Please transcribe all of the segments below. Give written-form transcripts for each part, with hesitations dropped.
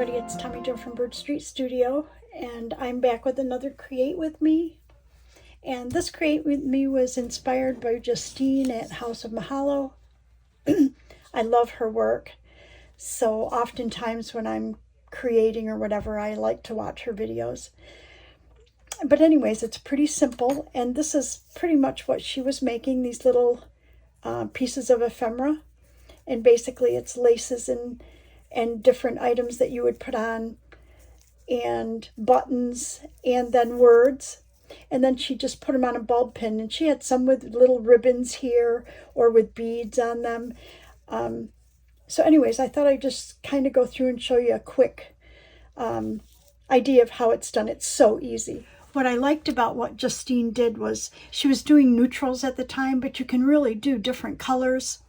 everybody, it's Tommy Jo from Bird Street Studio, and I'm back with another Create With Me. And this Create With Me was inspired by Justine at House of Mahalo. I love her work, so oftentimes when I'm creating or whatever, I like to watch her videos. But anyways, it's pretty simple, and this is pretty much what she was making, these little pieces of ephemera. And basically it's laces and different items that you would put on, and buttons, and then words. And then she just put them on a bulb pin, and she had some with little ribbons here or with beads on them. So anyways, I thought I'd just kind of go through and show you a quick idea of how it's done. It's so easy. What I liked about what Justine did was she was doing neutrals at the time, but you can really do different colors.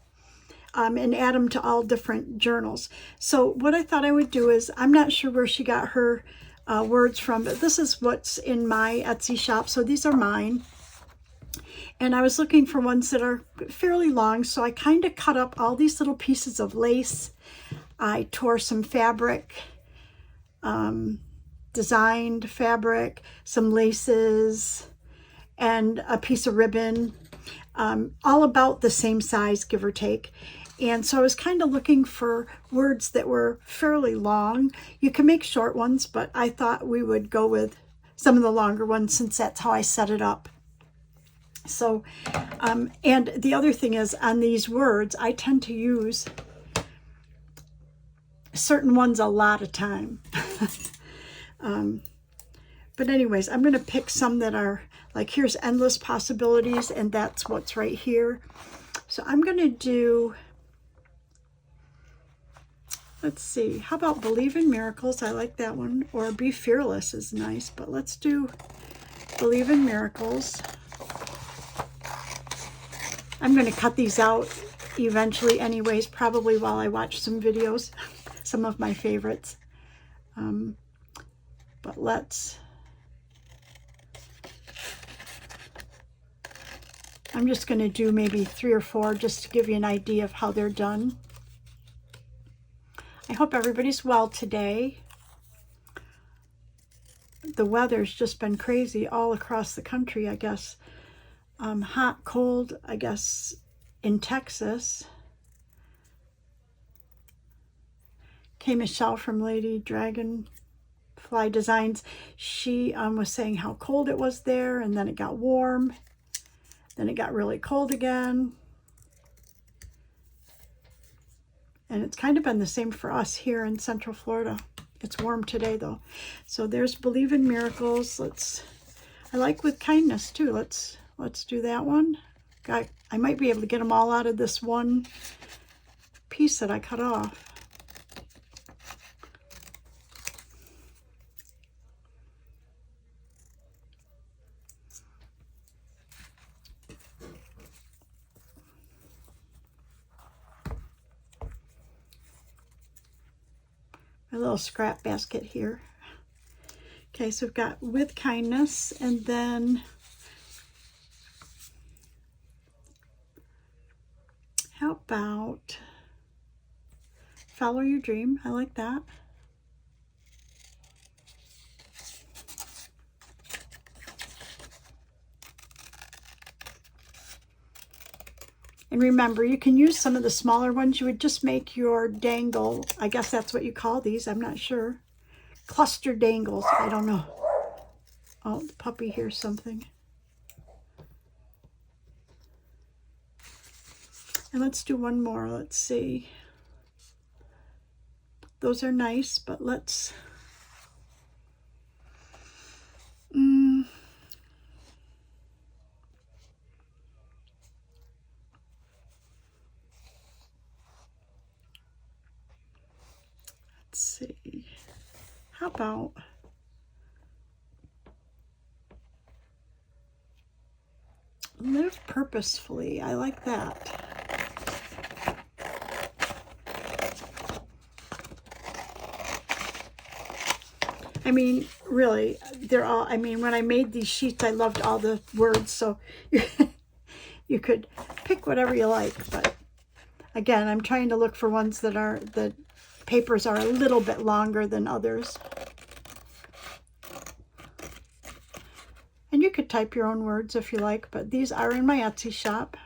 And add them to all different journals. So what I thought I would do is, I'm not sure where she got her words from, but this is what's in my Etsy shop. So these are mine. And I was looking for ones that are fairly long, so I kind of cut up all these little pieces of lace. I tore some fabric, designed fabric, some laces, and a piece of ribbon, all about the same size, give or take. And so I was kind of looking for words that were fairly long. You can make short ones, but I thought we would go with some of the longer ones since that's how I set it up. So, and the other thing is, on these words, I tend to use certain ones a lot of time. But anyways, I'm going to pick some that are, like, here's endless possibilities, and that's what's right here. So I'm going to do, let's see, how about Believe in Miracles? I like that one. Or Be Fearless is nice, but let's do Believe in Miracles. I'm going to cut these out eventually anyways, probably while I watch some videos, some of my favorites. But I'm just going to do maybe 3 or 4 just to give you an idea of how they're done. I hope everybody's well today. The weather's just been crazy all across the country, I guess. Hot, cold, I guess, in Texas. K. Michelle from Lady Dragonfly Designs, she was saying how cold it was there, and then it got warm. Then it got really cold again. And it's kind of been the same for us here in Central Florida. It's warm today though. So there's Believe in Miracles. I like With Kindness too. Let's do that one. I might be able to get them all out of this one piece that I cut off. My little scrap basket here. Okay, so we've got With Kindness, and then how about Follow Your Dream? I like that. And remember, you can use some of the smaller ones. You would just make your dangle, I guess that's what you call these, I'm not sure. Cluster dangles, I don't know. Oh, the puppy hears something. And let's do one more, let's see. Those are nice, but let's... Let's see, how about Live Purposefully? I like that. I mean, really, they're all, I mean, when I made these sheets, I loved all the words, so you could pick whatever you like, but Again, I'm trying to look for ones that are, the papers are a little bit longer than others. And you could type your own words if you like, but these are in my Etsy shop.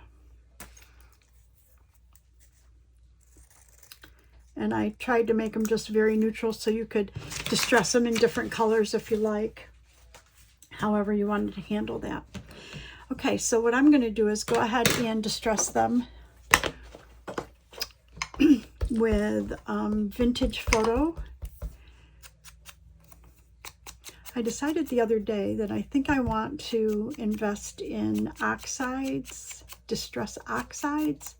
And I tried to make them just very neutral so you could distress them in different colors if you like. However you wanted to handle that. Okay, so what I'm going to do is go ahead and distress them with Vintage Photo. I decided the other day that I think I want to invest in oxides, distress oxides.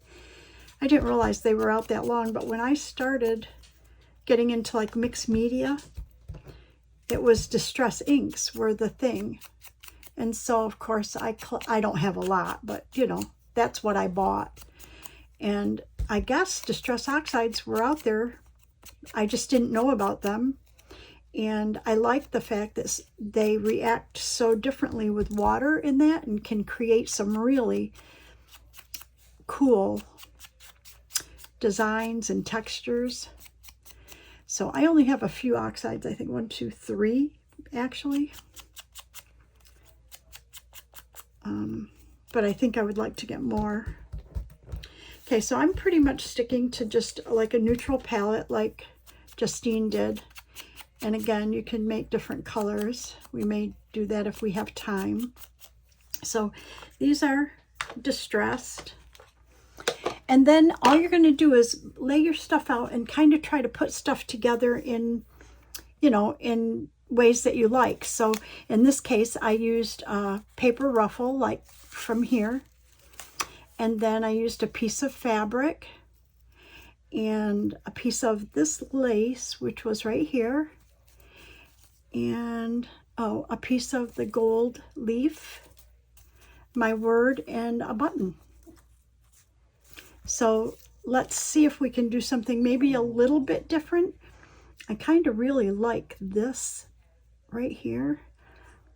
I didn't realize they were out that long, but when I started getting into like mixed media, it was distress inks were the thing. And so of course I don't have a lot, but you know, that's what I bought. And I guess distress oxides were out there. I just didn't know about them. And I like the fact that they react so differently with water in that and can create some really cool designs and textures. So I only have a few oxides, I think 1, 2, 3 actually. But I think I would like to get more. Okay, so I'm pretty much sticking to just like a neutral palette like Justine did. And again, you can make different colors. We may do that if we have time. So these are distressed. And then all you're going to do is lay your stuff out and kind of try to put stuff together in, you know, in ways that you like. So in this case, I used a paper ruffle like from here. And then I used a piece of fabric and a piece of this lace, which was right here. And, oh, a piece of the gold leaf, my word, and a button. So let's see if we can do something maybe a little bit different. I kind of really like this right here.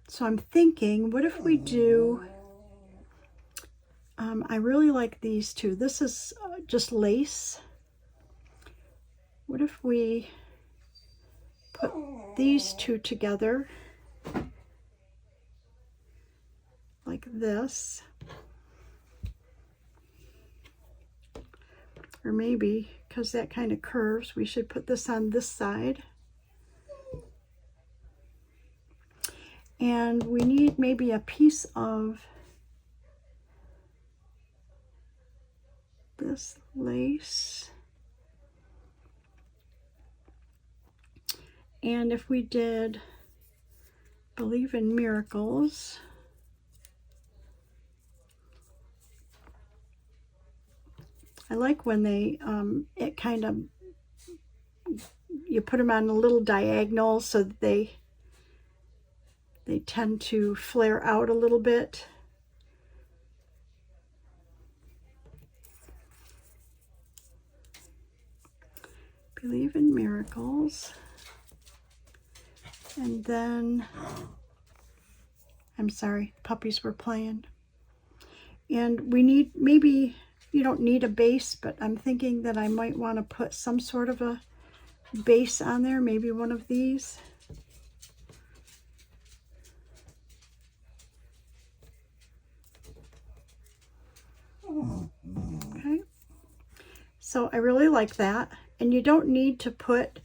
So I'm thinking, what if we do, I really like these two. This is just lace. What if we put these two together like this? Or maybe, because that kind of curves, we should put this on this side. And we need maybe a piece of this lace. And if we did Believe in Miracles, I like when they, it kind of, you put them on a little diagonal so that they tend to flare out a little bit. Believe in Miracles. And then, I'm sorry, puppies were playing. And we need, maybe, you don't need a base, but I'm thinking that I might want to put some sort of a base on there, maybe one of these. Okay, so I really like that. And you don't need to put,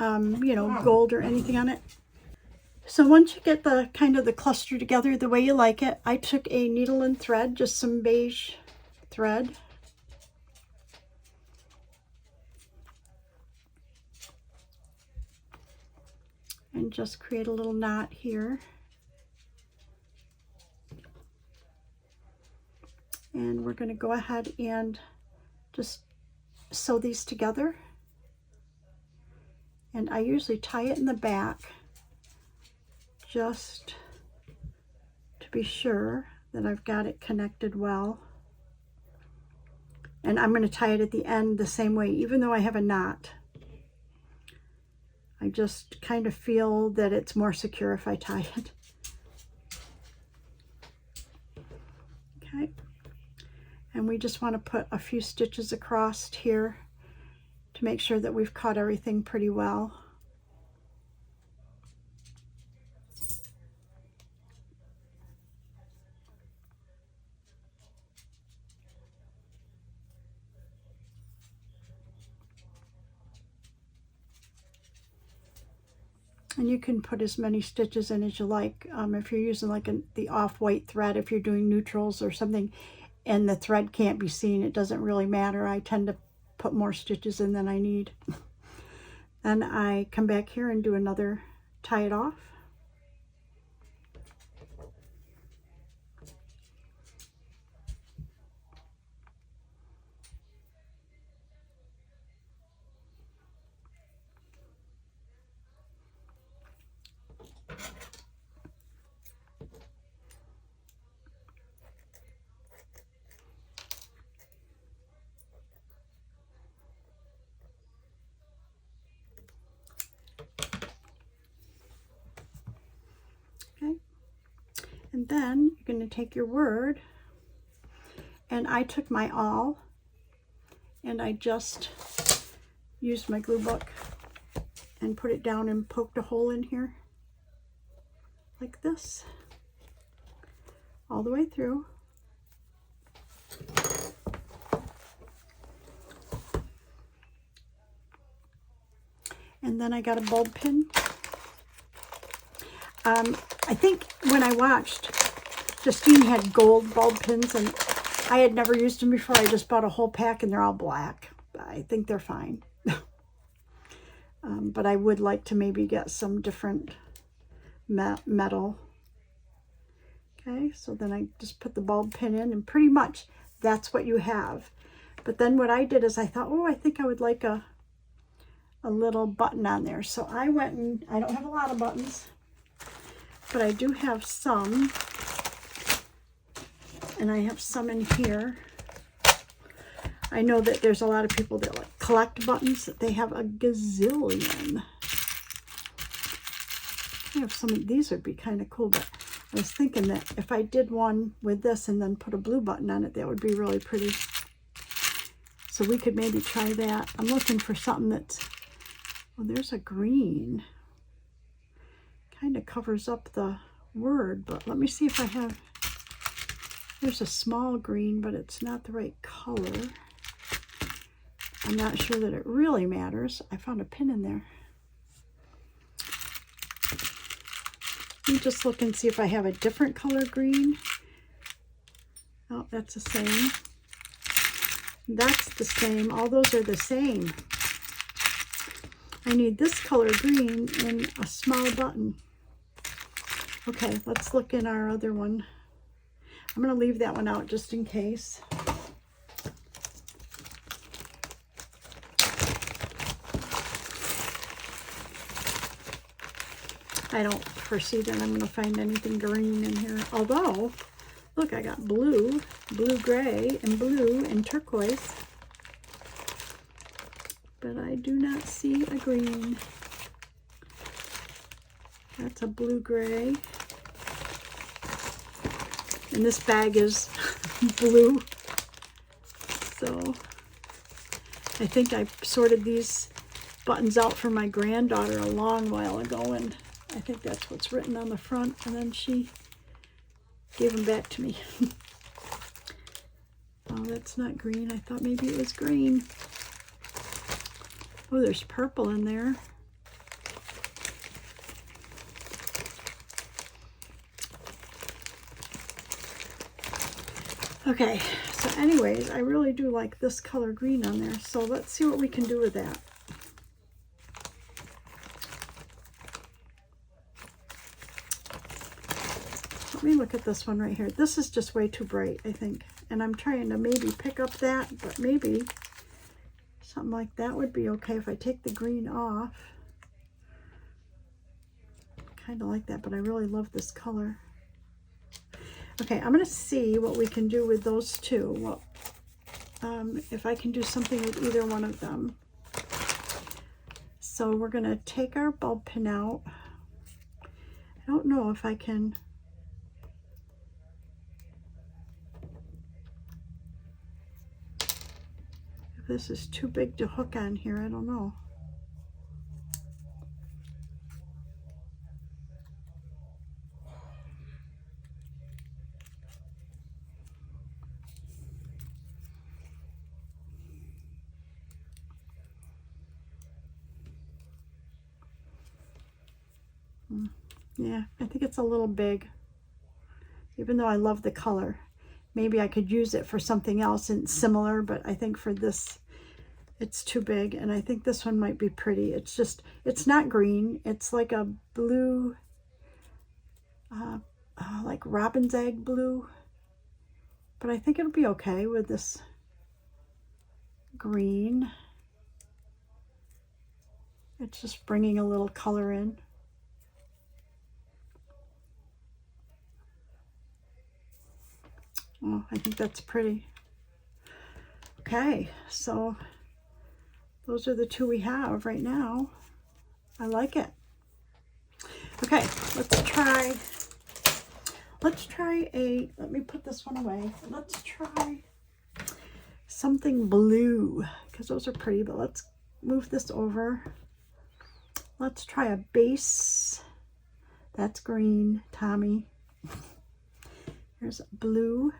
you know, gold or anything on it. So once you get the kind of the cluster together the way you like it, I took a needle and thread, just some beige thread. And just create a little knot here. And we're going to go ahead and just sew these together. And I usually tie it in the back just to be sure that I've got it connected well. And I'm going to tie it at the end the same way, even though I have a knot. I just kind of feel that it's more secure if I tie it. Okay. And we just want to put a few stitches across here to make sure that we've cut everything pretty well. And you can put as many stitches in as you like. If you're using like the off-white thread, if you're doing neutrals or something and the thread can't be seen, it doesn't really matter. I tend to put more stitches in than I need. Then I come back here and do another tie it off. Okay, and then you're going to take your word, and I took my awl and I just used my glue book and put it down and poked a hole in here like this all the way through. And then I got a bulb pin. I think when I watched, Justine had gold bulb pins, and I had never used them before. I just bought a whole pack, and they're all black. I think they're fine. But I would like to maybe get some different metal. Okay, so then I just put the bulb pin in, and pretty much that's what you have. But then what I did is I thought, oh, I think I would like a little button on there. So I went and, I don't have a lot of buttons, but I do have some. And I have some in here. I know that there's a lot of people that like collect buttons, that they have a gazillion. I have some of these would be kind of cool, but I was thinking that if I did one with this and then put a blue button on it, that would be really pretty. So we could maybe try that. I'm looking for something that's, well, there's a green. Kind of covers up the word, but let me see if I have, there's a small green, but it's not the right color. I'm not sure that it really matters. I found a pin in there. Let me just look and see if I have a different color green. Oh, that's the same. That's the same. All those are the same. I need this color green in a small button. Okay, let's look in our other one. I'm going to leave that one out just in case. I don't foresee that I'm going to find anything green in here. Although, look, I got blue, blue-gray, and blue, and turquoise. But I do not see a green. That's a blue-gray. And this bag is blue. So I think I sorted these buttons out for my granddaughter a long while ago, and I think that's what's written on the front, and then she gave them back to me. Oh, that's not green. I thought maybe it was green. Oh, there's purple in there. Okay, so anyways, I really do like this color green on there, so let's see what we can do with that. Let me look at this one right here. This is just way too bright, I think, and I'm trying to maybe pick up that, but maybe something like that would be okay if I take the green off. Kind of like that, but I really love this color. Okay, I'm going to see what we can do with those two. Well, if I can do something with either one of them. So we're going to take our bulb pin out. I don't know if I can. this is too big to hook on here. I don't know. Yeah, I think it's a little big, even though I love the color. Maybe I could use it for something else and similar, but I think for this, it's too big. And I think this one might be pretty. It's just, it's not green. It's like a blue, like robin's egg blue. But I think it'll be okay with this green. It's just bringing a little color in. Oh, I think that's pretty. Okay, so those are the two we have right now. I like it. Okay, let's try let me put this one away. Let's try something blue, because those are pretty, but let's move this over. Let's try a base. That's green, Tommy. Here's blue.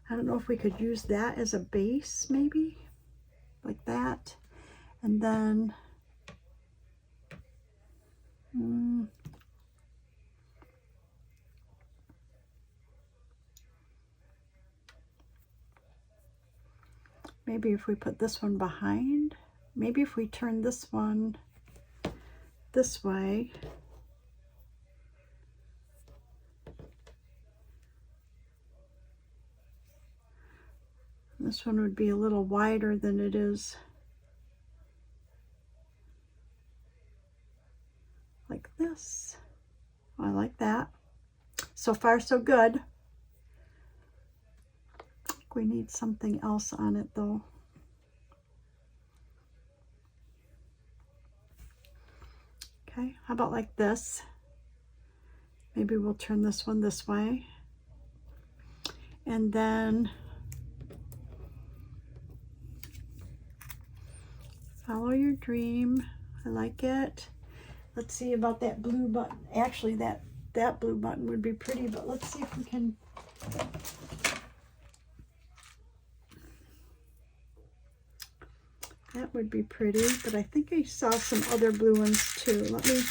I don't know if we could use that as a base, maybe like that. And then maybe if we put this one behind, maybe if we turn this one this way. This one would be a little wider than it is. Like this. I like that. So far, so good. I think we need something else on it though. Okay, how about like this? Maybe we'll turn this one this way. And then follow your dream. I like it. Let's see about that blue button. Actually, that blue button would be pretty, but let's see if we can. That would be pretty, but I think I saw some other blue ones too. Let me,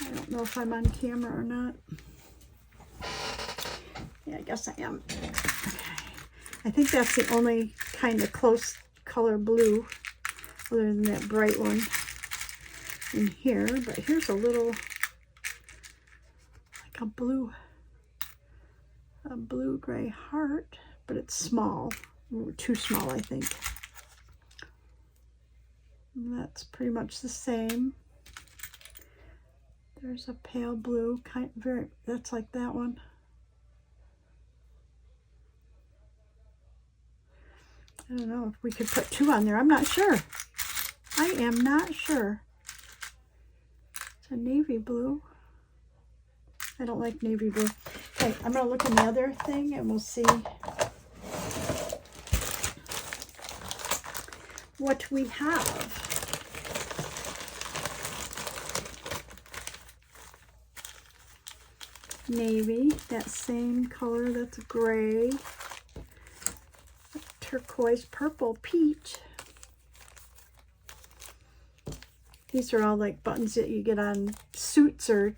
I don't know if I'm on camera or not. Yeah, I guess I am. Okay. I think that's the only kind of close color blue, other than that bright one in here. But here's a little, like a blue gray heart, but it's small. Too small, I think. And that's pretty much the same. There's a pale blue, that's like that one. I don't know if we could put two on there. I'm not sure. I am not sure. It's a navy blue. I don't like navy blue. Okay, I'm going to look in the other thing and we'll see what we have. Navy, that same color, that's gray. Turquoise, purple, peach. These are all like buttons that you get on suits, or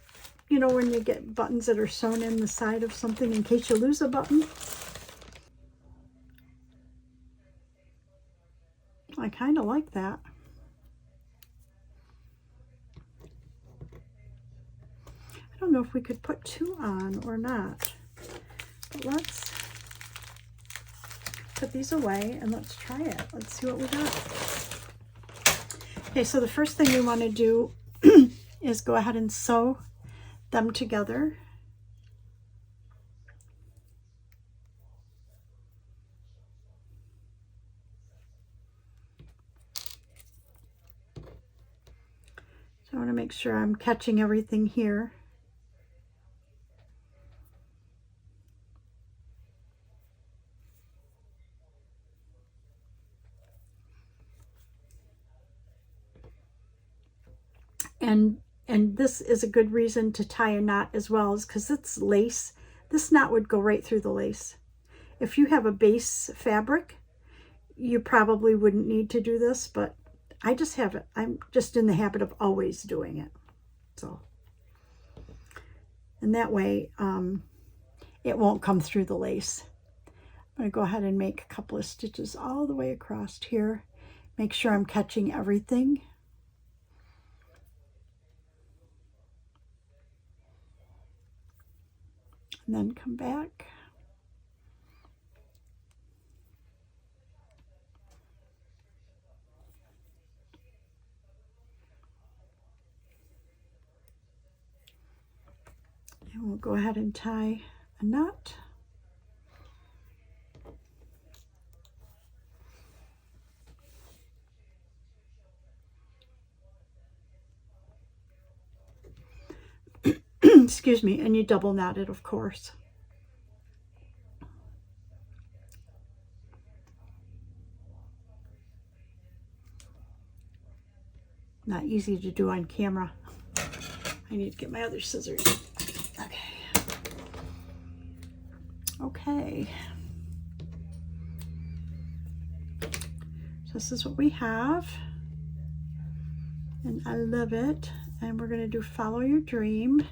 you know, when you get buttons that are sewn in the side of something in case you lose a button. I kind of like that. I don't know if we could put two on or not, but let's put these away and let's try it. Let's see what we got. Okay, so the first thing we want to do is go ahead and sew them together. So I want to make sure I'm catching everything here. And this is a good reason to tie a knot as well, is because it's lace. This knot would go right through the lace. If you have a base fabric, you probably wouldn't need to do this, but I just have it. I'm just in the habit of always doing it. So, and that way it won't come through the lace. I'm going to go ahead and make a couple of stitches all the way across here. Make sure I'm catching everything. And then come back. And we'll go ahead and tie a knot. Excuse me, and you double knot it, of course. Not easy to do on camera. I need to get my other scissors. Okay. Okay. So this is what we have. And I love it. And we're going to do follow your dream.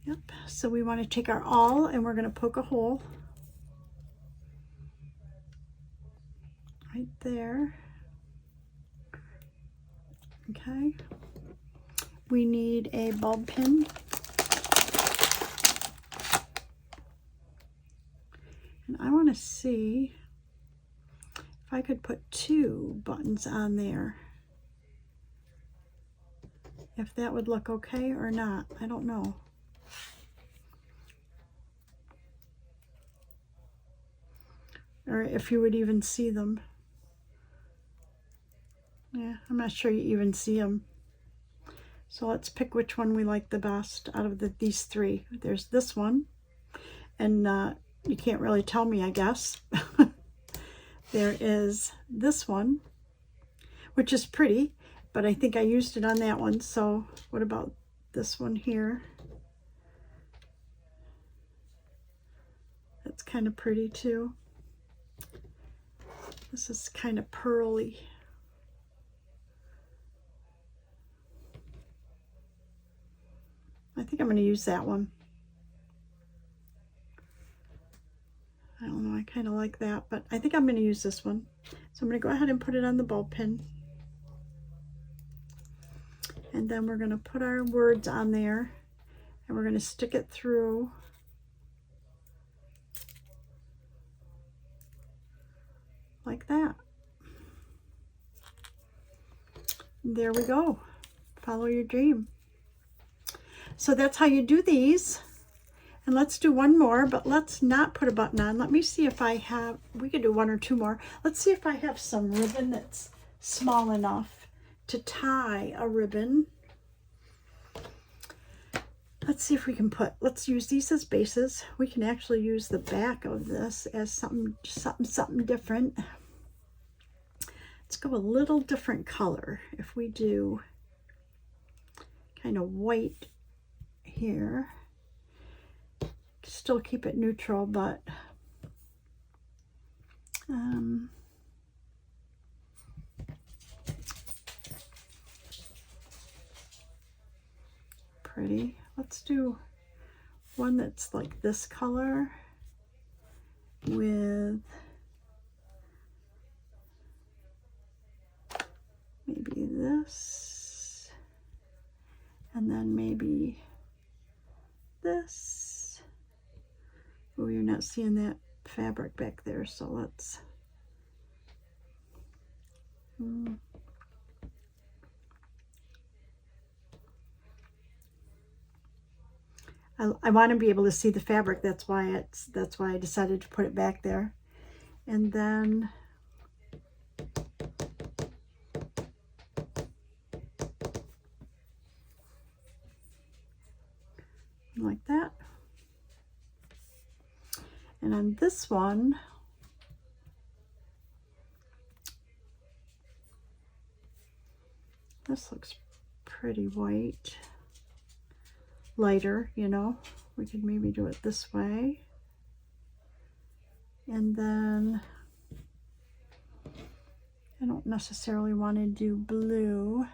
Yep. So we want to take our awl and we're going to poke a hole right there. Okay. We need a bulb pin. And I want to see if I could put 2 buttons on there. If that would look okay or not, I don't know. Or if you would even see them. Yeah, I'm not sure you even see them. So let's pick which one we like the best out of these 3. There's this one, and you can't really tell me, I guess. There is this one, which is pretty, but I think I used it on that one. So what about this one here? That's kind of pretty too. This is kind of pearly. I think I'm going to use that one. I don't know, I kind of like that, but I think I'm going to use this one. So I'm going to go ahead and put it on the bulb pin. And then we're going to put our words on there and we're going to stick it through. Like that. And there we go. Follow your dream. So that's how you do these. And let's do one more, but let's not put a button on. Let me see if I have, we could do 1 or 2 more. Let's see if I have some ribbon that's small enough to tie a ribbon. Let's see if we can put, let's use these as bases. We can actually use the back of this as something different. Let's go a little different color. If we do kind of white here, still keep it neutral, but pretty. Let's do one that's like this color with maybe this, and then maybe this. Oh, you're not seeing that fabric back there, so let's I want to be able to see the fabric. That's why I decided to put it back there. And then like that. And on this one, This looks pretty white, lighter, you know. We could maybe do it this way. And then I don't necessarily want to do blue.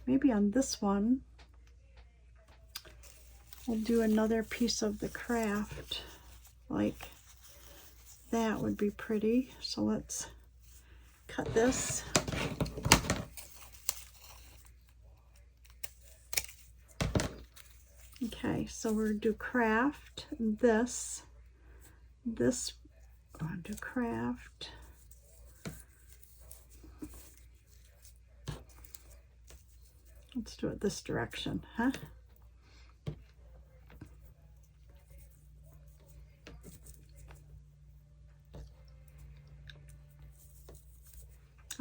Maybe on this one, we'll do another piece of the craft, like that would be pretty. So let's cut this. Okay, so we're gonna do craft, this, I'll do craft. Let's do it this direction, huh?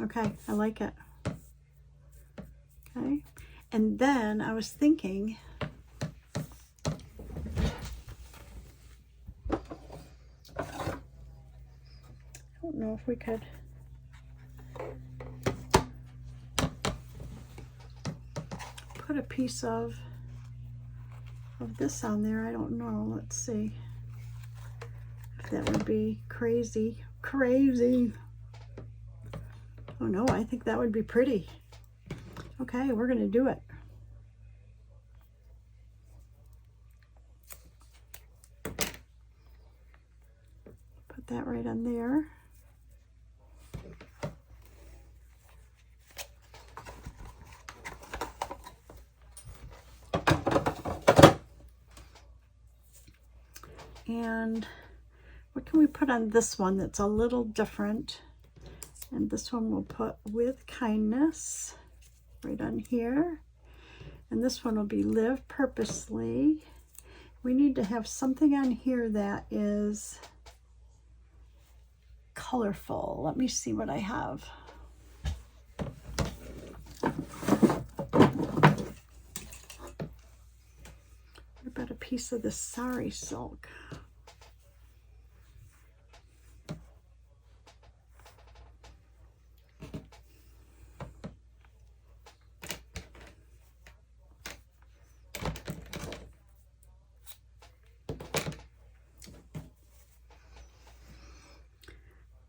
Okay, I like it. Okay, and then I was thinking, I don't know if we could put a piece of this on there. I don't know. Let's see if that would be crazy. Oh no, I think that would be pretty. Okay, we're gonna do it. Put that right on there. And what can we put on this one that's a little different? And this one we'll put with kindness right on here. And this one will be live purposely. We need to have something on here that is colorful. Let me see what I have. What about a piece of the sari silk?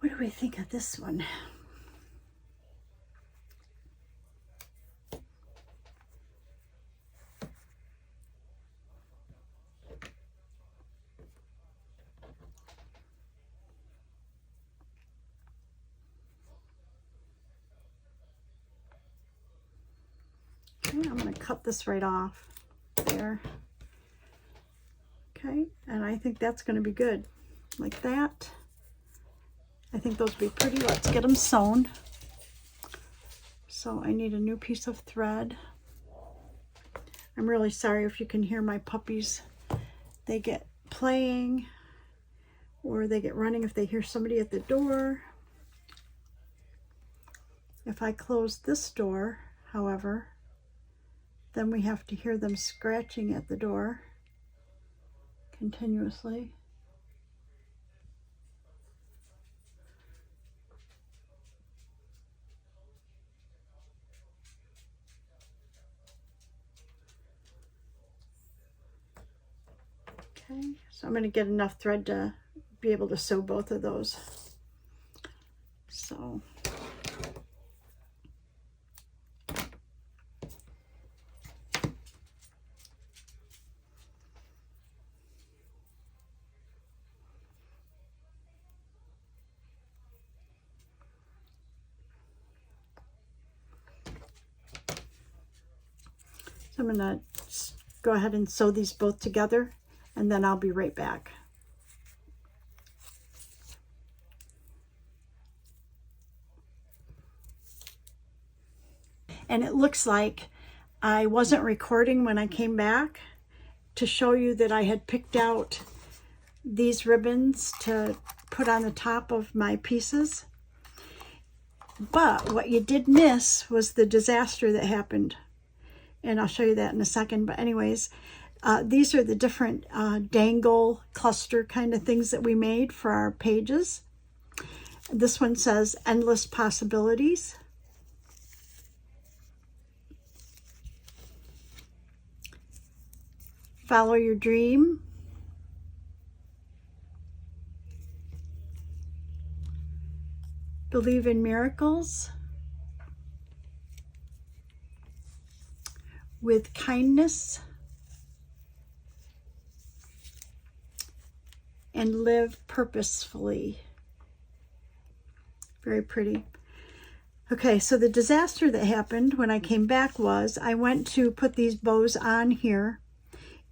What do we think of this one? Okay, I'm going to cut this right off there. Okay, and I think that's going to be good, like that. I think those would be pretty. Let's get them sewn. So I need a new piece of thread. I'm really sorry if you can hear my puppies. They get playing or they get running if they hear somebody at the door. If I close this door, however, then we have to hear them scratching at the door continuously. Okay, so I'm going to get enough thread to be able to sew both of those. So I'm going to go ahead and sew these both together, and then I'll be right back. And it looks like I wasn't recording when I came back to show you that I had picked out these ribbons to put on the top of my pieces. But what you did miss was the disaster that happened. And I'll show you that in a second. But anyways, these are the different dangle cluster kind of things that we made for our pages. This one says endless possibilities. Follow your dream. Believe in miracles. With kindness. And live purposefully. Very pretty. Okay, so the disaster that happened when I came back was I went to put these bows on here,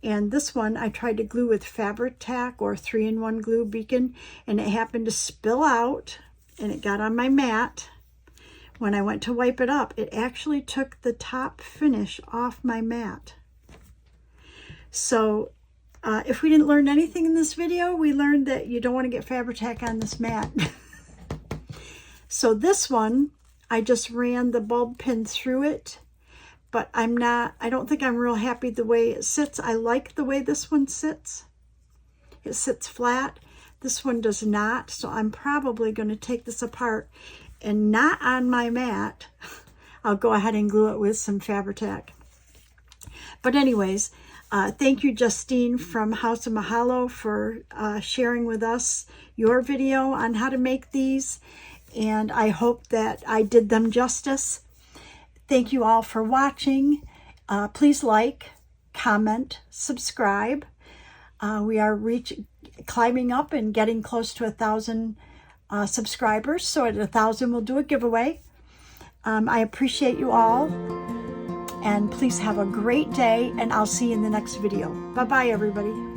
and this one I tried to glue with fabric tack or 3-in-1 glue beacon, and it happened to spill out and it got on my mat. When I went to wipe it up, it actually took the top finish off my mat. So if we didn't learn anything in this video, we learned that you don't want to get fabric tack on this mat. So this one, I just ran the bulb pin through it, but I don't think I'm real happy the way it sits. I like the way this one sits. It sits flat. This one does not, so I'm probably going to take this apart and not on my mat. I'll go ahead and glue it with some Fabri-Tac. But anyways, thank you, Justine from House of Mahalo, for sharing with us your video on how to make these. And I hope that I did them justice. Thank you all for watching. Please like, comment, subscribe. We are climbing up and getting close to 1,000 subscribers. So at 1,000, we'll do a giveaway. I appreciate you all. And please have a great day, and I'll see you in the next video. Bye-bye, everybody.